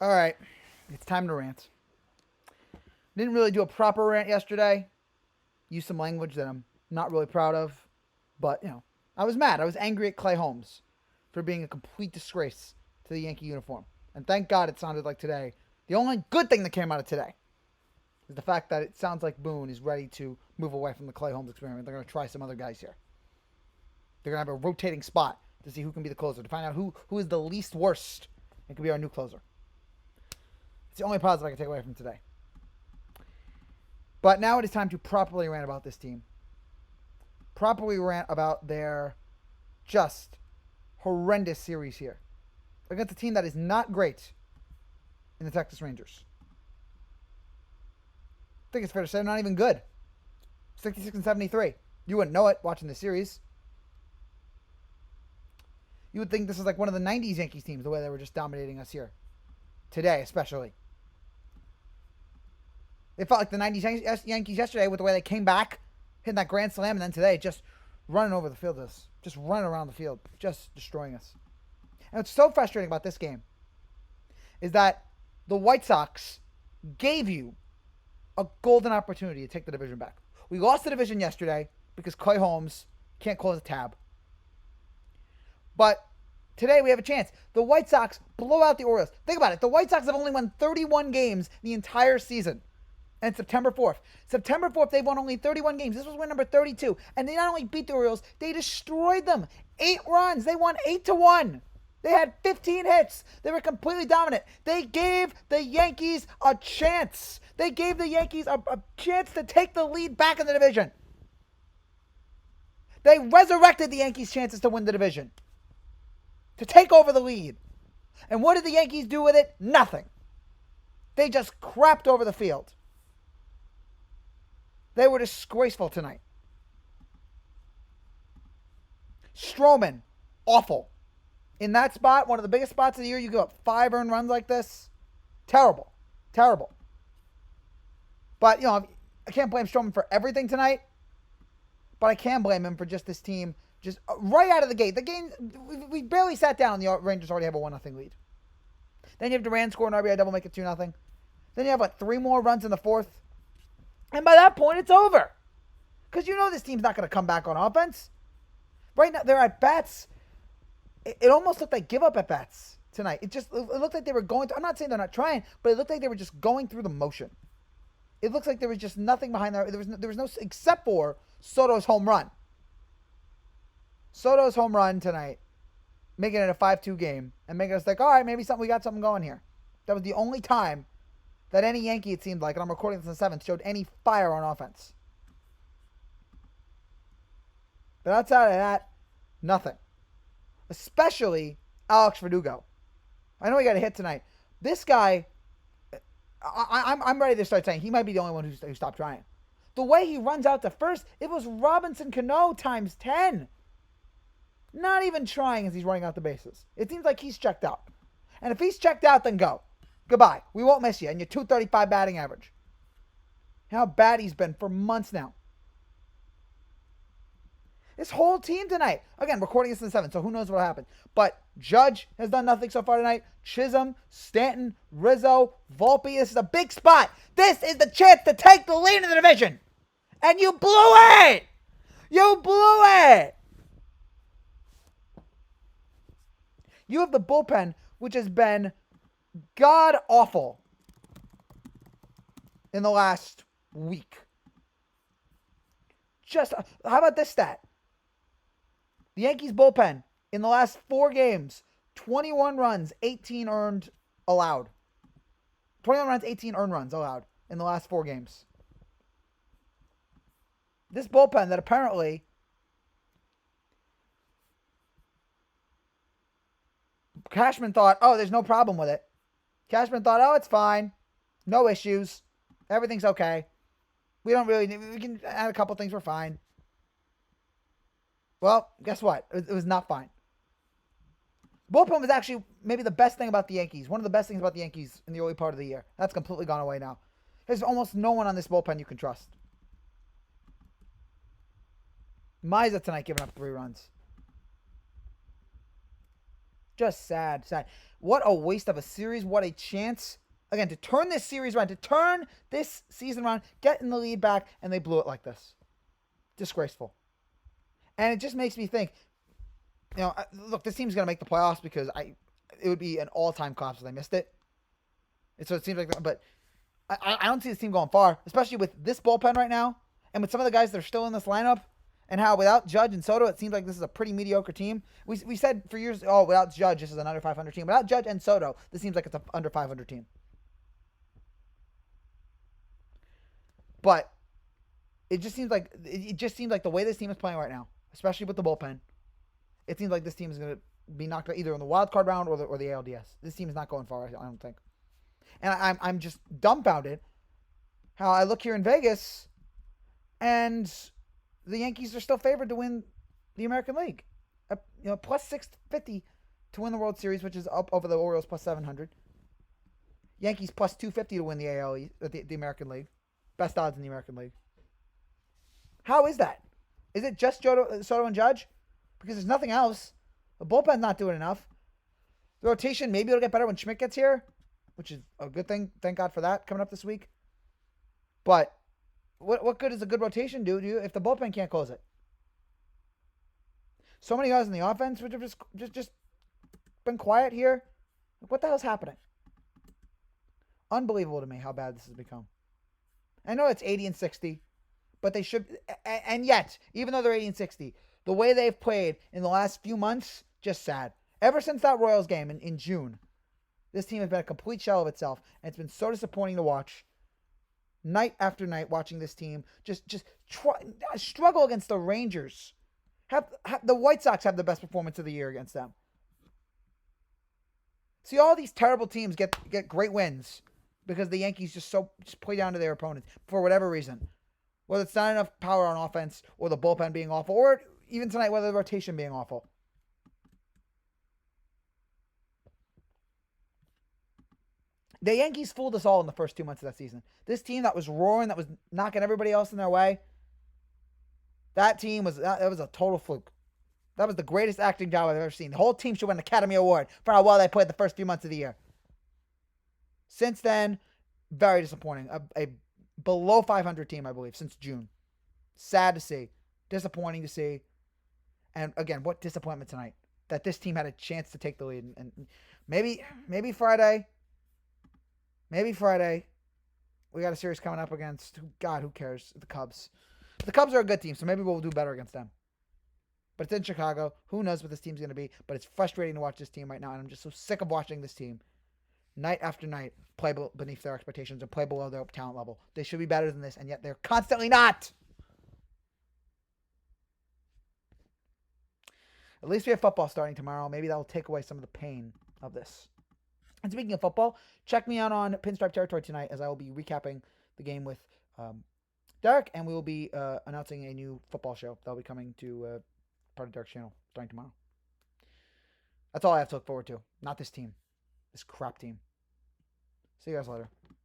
All right, it's time to rant. Didn't really do a proper rant yesterday. Used some language that I'm not really proud of, but I was mad. I was angry at Clay Holmes for being a complete disgrace to the Yankee uniform. And thank God it sounded like today. The only good thing that came out of today is the fact that it sounds like Boone is ready to move away from the Clay Holmes experiment. They're going to try some other guys here. They're going to have a rotating spot to see who can be the closer, to find out who is the least worst and can be our new closer. It's the only positive I can take away from today. But now it is time to properly rant about this team. Properly rant about their just horrendous series here against a team that is not great in the Texas Rangers. I think it's fair to say they're not even good. 66 and 73. You wouldn't know it watching the series. You would think this is like one of the 90s Yankees teams, the way they were just dominating us here. Today, especially. It felt like the 90s Yankees yesterday with the way they came back, hitting that grand slam, and then today just running over the field, just running around the field, just destroying us. And what's so frustrating about this game is that the White Sox gave you a golden opportunity to take the division back. We lost the division yesterday because Clay Holmes can't close a tab. But today we have a chance. The White Sox blow out the Orioles. Think about it. The White Sox have only won 31 games the entire season. And September 4th. September 4th, they've won only 31 games. This was win number 32. And they not only beat the Orioles, they destroyed them. 8 runs. They won 8-1. They had 15 hits. They were completely dominant. They gave the Yankees a chance. They gave the Yankees a chance to take the lead back in the division. They resurrected the Yankees' chances to win the division. To take over the lead. And what did the Yankees do with it? Nothing. They just crapped over the field. They were disgraceful tonight. Stroman, awful. In that spot, one of the biggest spots of the year, you give up 5 earned runs like this. Terrible. Terrible. But, I can't blame Stroman for everything tonight. But I can blame him for just this team, just right out of the gate. The game, we barely sat down and the Rangers already have a 1-0 lead. Then you have Durant score an RBI double, make it 2-0. Then you have, 3 more runs in the 4th. And by that point, it's over. Because this team's not going to come back on offense. Right now, their at-bats, it almost looked like give-up at-bats tonight. It looked like they were going to, I'm not saying they're not trying, but it looked like they were just going through the motion. It looks like there was just nothing behind there. There was no, except for Soto's home run. Soto's home run tonight, making it a 5-2 game, and making us like, all right, maybe we got something going here. That was the only time that any Yankee, it seemed like, and I'm recording this on the 7th, showed any fire on offense. But outside of that, nothing. Especially Alex Verdugo. I know he got a hit tonight. This guy, I'm ready to start saying he might be the only one who stopped trying. The way he runs out to first, it was Robinson Cano times 10. Not even trying as he's running out the bases. It seems like he's checked out. And if he's checked out, then go. Goodbye. We won't miss you. And your 235 batting average. How bad he's been for months now. This whole team tonight. Again, recording this in the 7th, so who knows what happened. But Judge has done nothing so far tonight. Chisholm, Stanton, Rizzo, Volpe. This is a big spot. This is the chance to take the lead in the division. And you blew it. You blew it. You have the bullpen, which has been god awful in the last week. Just, how about this stat? The Yankees bullpen in the last 4 games, 21 runs, 18 earned allowed. 21 runs, 18 earned runs allowed in the last 4 games. This bullpen that apparently Cashman thought, oh, there's no problem with it. Cashman thought, oh, it's fine. No issues. Everything's okay. We can add a couple things. We're fine. Well, guess what? It was not fine. Bullpen was actually maybe the best thing about the Yankees. One of the best things about the Yankees in the early part of the year. That's completely gone away now. There's almost no one on this bullpen you can trust. Miza tonight giving up 3 runs. Just sad. What a waste of a series. What a chance. Again, to turn this series around, to turn this season around, get in the lead back, and they blew it like this. Disgraceful. And it just makes me think, look, this team's going to make the playoffs because it would be an all-time collapse if they missed it. And so it seems like, but I don't see this team going far, especially with this bullpen right now and with some of the guys that are still in this lineup and how without Judge and Soto, it seems like this is a pretty mediocre team. We said for years, without Judge, this is an under 500 team. Without Judge and Soto, this seems like it's an under 500 team. But it just seems like the way this team is playing right now, especially with the bullpen, it seems like this team is going to be knocked out either in the wild card round or the ALDS. This team is not going far, I don't think. And I'm just dumbfounded how I look here in Vegas and the Yankees are still favored to win the American League. Plus 650 to win the World Series, which is up over the Orioles plus 700. Yankees plus 250 to win the the American League. Best odds in the American League. How is that? Is it just Soto and Judge? Because there's nothing else. The bullpen's not doing enough. The rotation, maybe it'll get better when Schmidt gets here, which is a good thing. Thank God for that coming up this week. But what good does a good rotation do to you if the bullpen can't close it? So many guys in the offense which have just been quiet here. What the hell's happening? Unbelievable to me how bad this has become. I know it's 80 and 60, but they should. And yet, even though they're 80 and 60, the way they've played in the last few months, just sad. Ever since that Royals game in June, this team has been a complete shell of itself, and it's been so disappointing to watch. Night after night, watching this team just struggle against the Rangers. Have the White Sox have the best performance of the year against them. See, all these terrible teams get great wins because the Yankees just play down to their opponents for whatever reason. Whether it's not enough power on offense, or the bullpen being awful, or even tonight, whether the rotation being awful. The Yankees fooled us all in the first 2 months of that season. This team that was roaring, that was knocking everybody else in their way, that team was a total fluke. That was the greatest acting job I've ever seen. The whole team should win an Academy Award for how well they played the first few months of the year. Since then, very disappointing. A below 500 team, I believe, since June. Sad to see. Disappointing to see. And again, what disappointment tonight that this team had a chance to take the lead. And maybe Friday. Maybe Friday. We got a series coming up against, God, who cares? The Cubs. The Cubs are a good team, so maybe we'll do better against them. But it's in Chicago. Who knows what this team's going to be? But it's frustrating to watch this team right now, and I'm just so sick of watching this team night after night play beneath their expectations and play below their talent level. They should be better than this, and yet they're constantly not. At least we have football starting tomorrow. Maybe that'll take away some of the pain of this. And speaking of football, check me out on Pinstripe Territory tonight as I will be recapping the game with Derek, and we will be announcing a new football show that will be coming to part of Derek's channel starting tomorrow. That's all I have to look forward to. Not this team. This crap team. See you guys later.